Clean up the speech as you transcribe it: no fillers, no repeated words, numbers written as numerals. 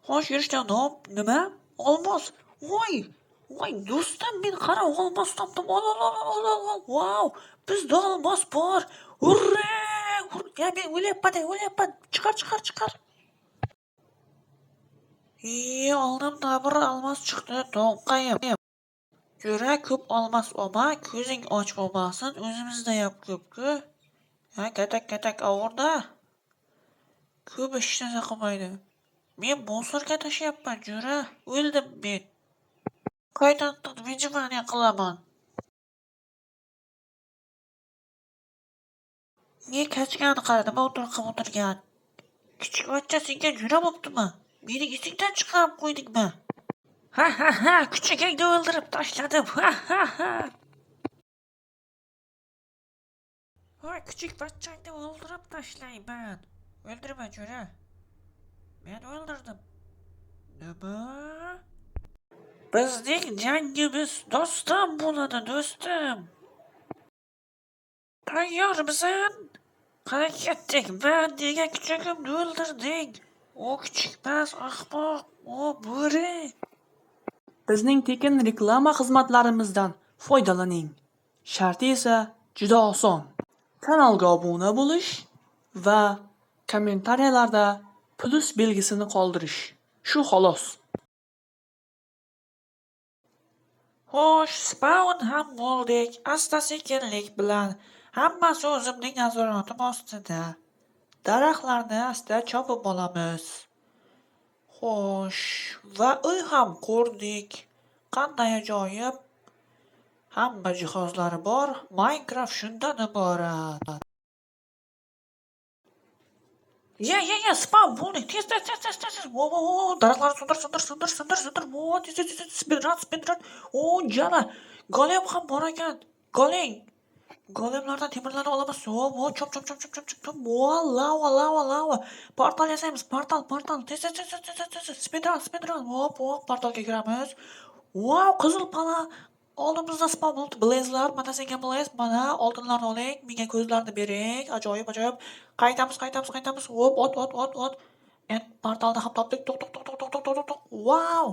Xo'sh, yurishdan nima? Olmos. Voy, do'stim, men qara olmos topdim. Ol. Vau, bizda olmos bor. Hurra! Ya men o'lyapman. Chiqar. Oldimda bir olmos chiqdi, to'nqayib. Jo'ra ko'p olmos olma, ko'zing och bo'lmasin. O'zimizdayam ko'p-ku. Ha, katak ovurda. Ko'p hech narsa qilmaydi. Men musorga tashyapman, Jo'ra. O'ldim men. Qaydan videomani qilaman. Kachkani qara, nima o'tirgan. Kichik bachcha senga Jo'ra bo'ptimi? Meni esingdan chiqarib qo'ydingmi? Ha, kuchugingni o'ldirib tashladim. Ha. Voy, kichik bachchangni o'ldirib tashlayman. O'ldirma, Jo'ra. Men o'ldirdim. Nima? Bizning jangimiz do'stim bo'ladi, do'stim. Tayyormisan? Qara ketdik. Men nega kuchugimni o'ldirding? O kichikmas ahmoq, o bo'ri. Bizning tekin reklama xizmatlarimizdan foydalaning. Sharti esa juda oson. Kanalga obuna bo'lish va kommentariyalarda plus belgisini qoldirish. Shu xolos. Xo'sh, spawn ham bo'ldik. Asta-sekinlik bilan hammasi o'zimning nazoratim ostida. Daraxtlarni asta chopib olamiz. Xo'sh, va uy ham qurdik. Qanday ajoyib. Hamma jihozlari bor. Minecraft shundan iborat. Spawn bo'ldik. Tez. Daraxtlarni sindir. Tez. Speedrun. Jala. Golem ham bor ekan. Golemlardan temirlarni olamiz. Chop. Lava. Portal yasaymiz. Portal. Tez. Speedrun. Portalga kiramiz. Wow, qizil pala. Oldimizda spawn bo'ldi. Blaze'lar, mana senga blaze, mana oltinlarni oling, menga ko'zlarni bering. Ajoyib. Qaytamiz. Hop, ot. Endi portalni ham topdik. To'q. Wow!